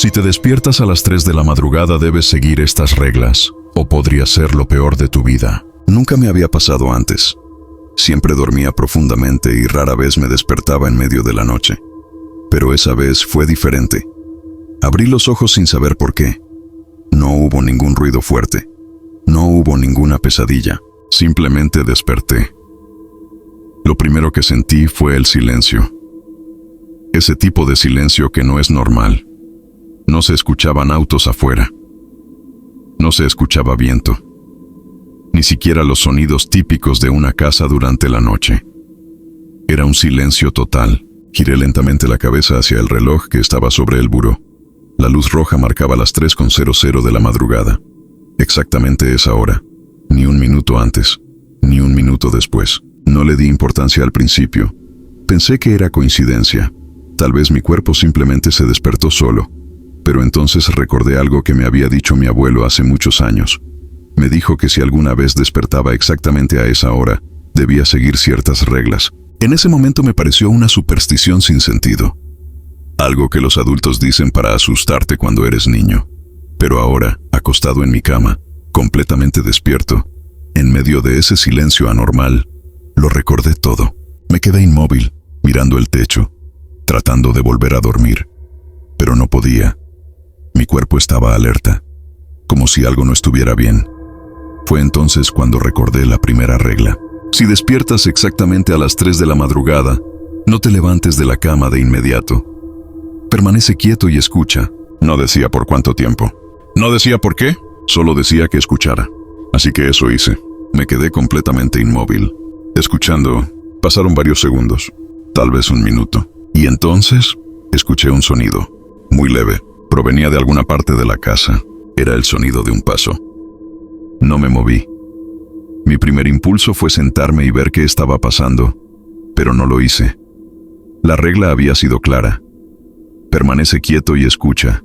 Si te despiertas a las 3 de la madrugada debes seguir estas reglas, o podría ser lo peor de tu vida. Nunca me había pasado antes. Siempre dormía profundamente y rara vez me despertaba en medio de la noche. Pero esa vez fue diferente. Abrí los ojos sin saber por qué. No hubo ningún ruido fuerte. No hubo ninguna pesadilla. Simplemente desperté. Lo primero que sentí fue el silencio. Ese tipo de silencio que no es normal. No se escuchaban autos afuera. No se escuchaba viento. Ni siquiera los sonidos típicos de una casa durante la noche. Era un silencio total. Giré lentamente la cabeza hacia el reloj que estaba sobre el buró. La luz roja marcaba las 3:00 de la madrugada. Exactamente esa hora. Ni un minuto antes, ni un minuto después. No le di importancia al principio. Pensé que era coincidencia. Tal vez mi cuerpo simplemente se despertó solo. Pero entonces recordé algo que me había dicho mi abuelo hace muchos años. Me dijo que si alguna vez despertaba exactamente a esa hora, debía seguir ciertas reglas. En ese momento me pareció una superstición sin sentido. Algo que los adultos dicen para asustarte cuando eres niño. Pero ahora, acostado en mi cama, completamente despierto, en medio de ese silencio anormal, lo recordé todo. Me quedé inmóvil, mirando el techo, tratando de volver a dormir. Pero no podía. Mi cuerpo estaba alerta, como si algo no estuviera bien. Fue entonces cuando recordé la primera regla. Si despiertas exactamente a las 3 de la madrugada, no te levantes de la cama de inmediato. Permanece quieto y escucha. No decía por cuánto tiempo. No decía por qué, solo decía que escuchara. Así que eso hice. Me quedé completamente inmóvil, escuchando. Pasaron varios segundos, tal vez un minuto. Y entonces, escuché un sonido, muy leve. Provenía de alguna parte de la casa. Era el sonido de un paso. No me moví. Mi primer impulso fue sentarme y ver qué estaba pasando, pero no lo hice. La regla había sido clara. Permanece quieto y escucha.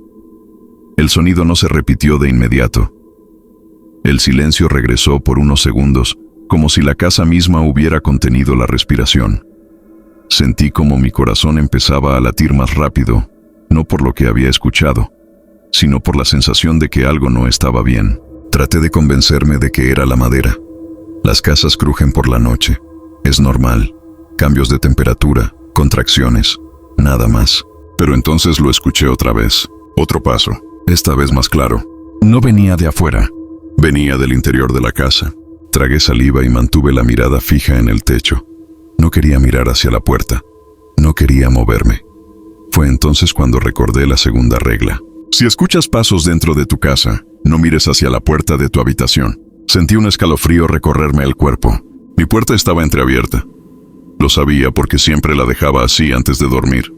El sonido no se repitió de inmediato. El silencio regresó por unos segundos, como si la casa misma hubiera contenido la respiración. Sentí como mi corazón empezaba a latir más rápido, no por lo que había escuchado, sino por la sensación de que algo no estaba bien. Traté de convencerme de que era la madera. Las casas crujen por la noche. Es normal. Cambios de temperatura, contracciones, nada más. Pero entonces lo escuché otra vez. Otro paso, esta vez más claro. No venía de afuera. Venía del interior de la casa. Tragué saliva y mantuve la mirada fija en el techo. No quería mirar hacia la puerta. No quería moverme. Fue entonces cuando recordé la segunda regla. Si escuchas pasos dentro de tu casa, no mires hacia la puerta de tu habitación. Sentí un escalofrío recorrerme el cuerpo. Mi puerta estaba entreabierta. Lo sabía porque siempre la dejaba así antes de dormir.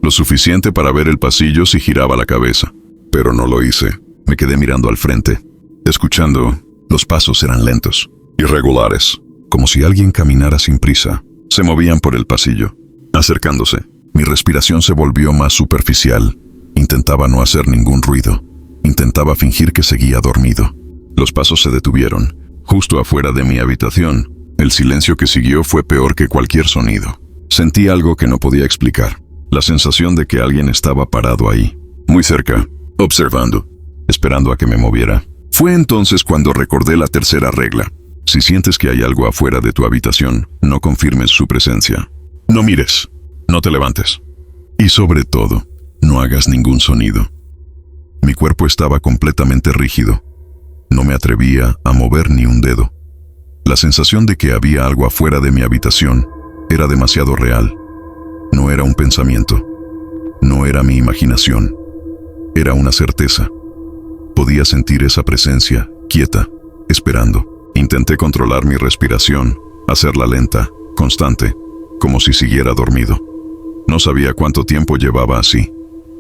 Lo suficiente para ver el pasillo si giraba la cabeza. Pero no lo hice. Me quedé mirando al frente, escuchando. Los pasos eran lentos, irregulares, como si alguien caminara sin prisa. Se movían por el pasillo, acercándose. Mi respiración se volvió más superficial. Intentaba no hacer ningún ruido. Intentaba fingir que seguía dormido. Los pasos se detuvieron, justo afuera de mi habitación. El silencio que siguió fue peor que cualquier sonido. Sentí algo que no podía explicar. La sensación de que alguien estaba parado ahí, muy cerca, observando, esperando a que me moviera. Fue entonces cuando recordé la tercera regla. Si sientes que hay algo afuera de tu habitación, no confirmes su presencia. No mires. No te levantes. Y sobre todo, no hagas ningún sonido. Mi cuerpo estaba completamente rígido. No me atrevía a mover ni un dedo. La sensación de que había algo afuera de mi habitación era demasiado real. No era un pensamiento. No era mi imaginación. Era una certeza. Podía sentir esa presencia, quieta, esperando. Intenté controlar mi respiración, hacerla lenta, constante, como si siguiera dormido. No sabía cuánto tiempo llevaba así.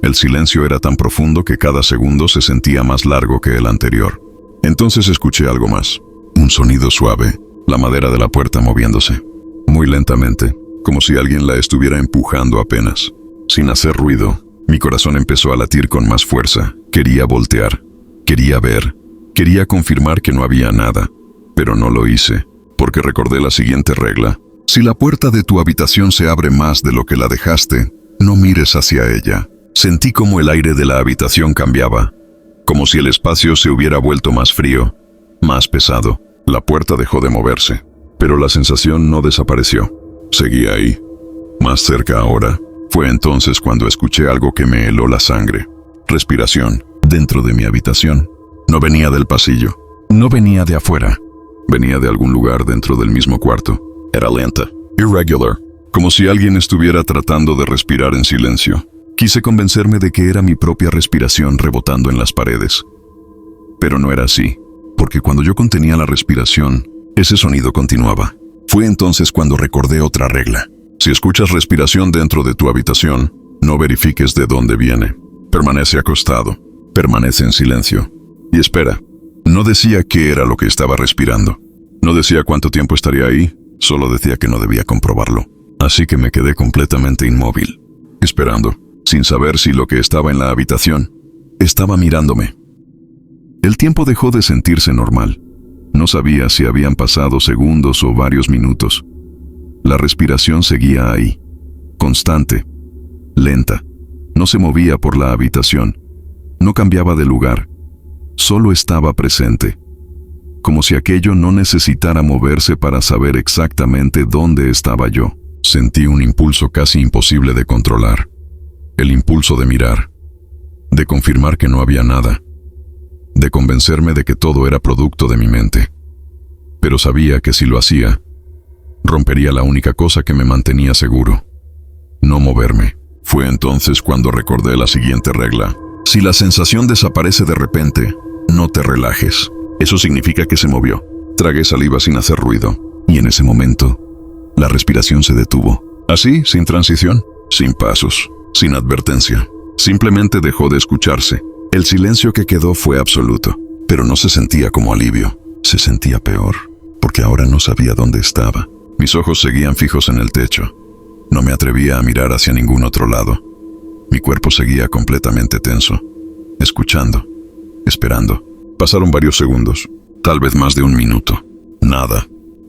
El silencio era tan profundo que cada segundo se sentía más largo que el anterior. Entonces escuché algo más. Un sonido suave, la madera de la puerta moviéndose. Muy lentamente, como si alguien la estuviera empujando apenas. Sin hacer ruido, mi corazón empezó a latir con más fuerza. Quería voltear. Quería ver. Quería confirmar que no había nada. Pero no lo hice, porque recordé la siguiente regla. Si la puerta de tu habitación se abre más de lo que la dejaste, no mires hacia ella. Sentí como el aire de la habitación cambiaba, como si el espacio se hubiera vuelto más frío, más pesado. La puerta dejó de moverse, pero la sensación no desapareció. Seguía ahí, más cerca ahora. Fue entonces cuando escuché algo que me heló la sangre. Respiración, dentro de mi habitación. No venía del pasillo, no venía de afuera. Venía de algún lugar dentro del mismo cuarto. Era lenta, irregular, como si alguien estuviera tratando de respirar en silencio. Quise convencerme de que era mi propia respiración rebotando en las paredes. Pero no era así, porque cuando yo contenía la respiración, ese sonido continuaba. Fue entonces cuando recordé otra regla. Si escuchas respiración dentro de tu habitación, no verifiques de dónde viene. Permanece acostado, permanece en silencio y espera. No decía qué era lo que estaba respirando. No decía cuánto tiempo estaría ahí, solo decía que no debía comprobarlo. Así que me quedé completamente inmóvil, esperando, sin saber si lo que estaba en la habitación estaba mirándome. El tiempo dejó de sentirse normal. No sabía si habían pasado segundos o varios minutos. La respiración seguía ahí, constante, lenta. No se movía por la habitación, no cambiaba de lugar, solo estaba presente, como si aquello no necesitara moverse para saber exactamente dónde estaba yo. Sentí un impulso casi imposible de controlar, el impulso de mirar, de confirmar que no había nada, de convencerme de que todo era producto de mi mente. Pero sabía que si lo hacía, rompería la única cosa que me mantenía seguro: no moverme. Fue entonces cuando recordé la siguiente regla. Si la sensación desaparece de repente, no te relajes. Eso significa que se movió. Tragué saliva sin hacer ruido, y en ese momento, la respiración se detuvo. Así, sin transición, sin pasos, sin advertencia. Simplemente dejó de escucharse. El silencio que quedó fue absoluto, pero no se sentía como alivio. Se sentía peor, porque ahora no sabía dónde estaba. Mis ojos seguían fijos en el techo. No me atrevía a mirar hacia ningún otro lado. Mi cuerpo seguía completamente tenso, escuchando, esperando. Pasaron varios segundos, tal vez más de un minuto. Nada.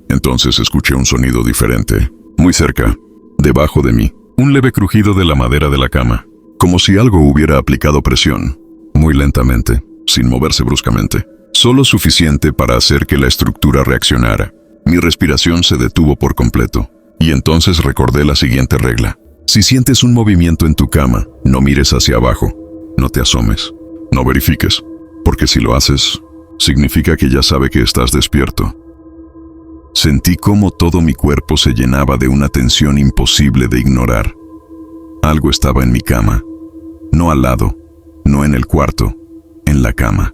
Entonces escuché un sonido diferente, muy cerca, debajo de mí. Un leve crujido de la madera de la cama, como si algo hubiera aplicado presión, muy lentamente, sin moverse bruscamente. Solo suficiente para hacer que la estructura reaccionara. Mi respiración se detuvo por completo. Y entonces recordé la siguiente regla. Si sientes un movimiento en tu cama, no mires hacia abajo, no te asomes, no verifiques, porque si lo haces, significa que ya sabe que estás despierto. Sentí cómo todo mi cuerpo se llenaba de una tensión imposible de ignorar. Algo estaba en mi cama, no al lado, no en el cuarto, en la cama.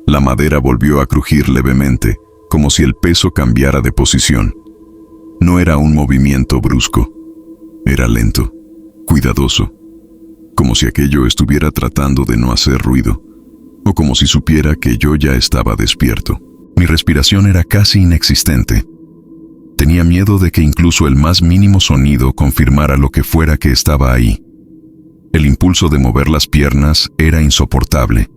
La madera volvió a crujir levemente, como si el peso cambiara de posición. No era un movimiento brusco, era lento, cuidadoso, como si aquello estuviera tratando de no hacer ruido, o como si supiera que yo ya estaba despierto. Mi respiración era casi inexistente. Tenía miedo de que incluso el más mínimo sonido confirmara lo que fuera que estaba ahí. El impulso de mover las piernas era insoportable.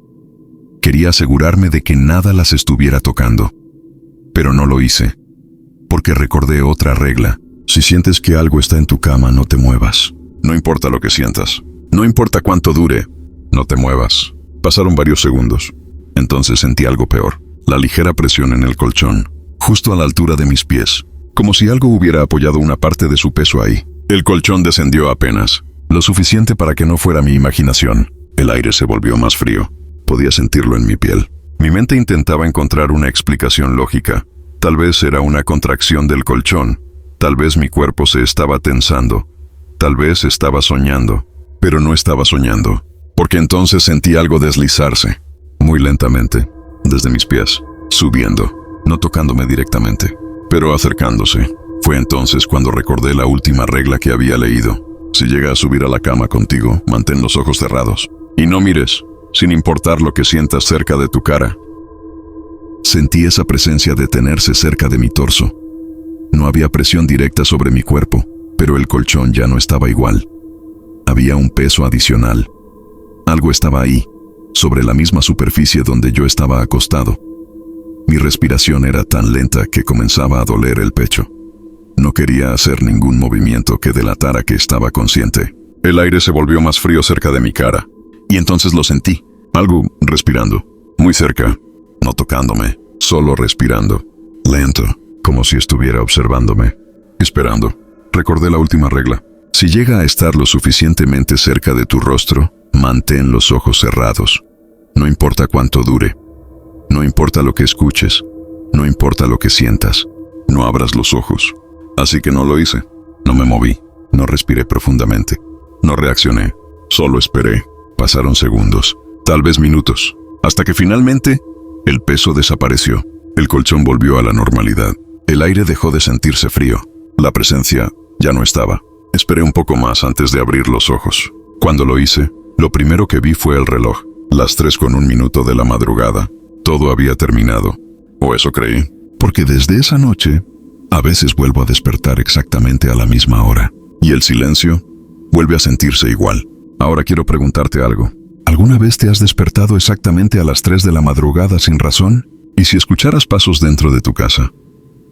Quería asegurarme de que nada las estuviera tocando, pero no lo hice. Porque recordé otra regla. Si sientes que algo está en tu cama, no te muevas. No importa lo que sientas. No importa cuánto dure. No te muevas. Pasaron varios segundos. Entonces sentí algo peor. La ligera presión en el colchón, justo a la altura de mis pies. Como si algo hubiera apoyado una parte de su peso ahí. El colchón descendió apenas. Lo suficiente para que no fuera mi imaginación. El aire se volvió más frío. Podía sentirlo en mi piel. Mi mente intentaba encontrar una explicación lógica. Tal vez era una contracción del colchón, tal vez mi cuerpo se estaba tensando, tal vez estaba soñando, pero no estaba soñando, porque entonces sentí algo deslizarse, muy lentamente, desde mis pies, subiendo, no tocándome directamente, pero acercándose. Fue entonces cuando recordé la última regla que había leído. Si llega a subir a la cama contigo, mantén los ojos cerrados, y no mires, sin importar lo que sientas cerca de tu cara. Sentí esa presencia detenerse cerca de mi torso. No había presión directa sobre mi cuerpo, pero el colchón ya no estaba igual. Había un peso adicional. Algo estaba ahí, sobre la misma superficie donde yo estaba acostado. Mi respiración era tan lenta que comenzaba a doler el pecho. No quería hacer ningún movimiento que delatara que estaba consciente. El aire se volvió más frío cerca de mi cara, y entonces lo sentí, algo respirando, muy cerca, no tocándome, solo respirando, lento, como si estuviera observándome, esperando. Recordé la última regla. Si llega a estar lo suficientemente cerca de tu rostro, mantén los ojos cerrados. No importa cuánto dure. No importa lo que escuches. No importa lo que sientas. No abras los ojos. Así que no lo hice. No me moví. No respiré profundamente. No reaccioné. Solo esperé. Pasaron segundos, tal vez minutos, hasta que finalmente el peso desapareció. El colchón volvió a la normalidad. El aire dejó de sentirse frío. La presencia ya no estaba. Esperé un poco más antes de abrir los ojos. Cuando lo hice, lo primero que vi fue el reloj. Las 3:01 de la madrugada. Todo había terminado. O eso creí. Porque desde esa noche, a veces vuelvo a despertar exactamente a la misma hora. Y el silencio vuelve a sentirse igual. Ahora quiero preguntarte algo. ¿Alguna vez te has despertado exactamente a las 3 de la madrugada sin razón? ¿Y si escucharas pasos dentro de tu casa,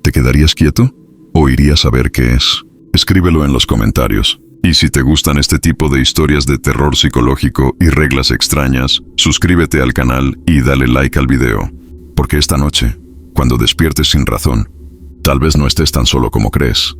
te quedarías quieto o irías a ver qué es? Escríbelo en los comentarios. Y si te gustan este tipo de historias de terror psicológico y reglas extrañas, suscríbete al canal y dale like al video. Porque esta noche, cuando despiertes sin razón, tal vez no estés tan solo como crees.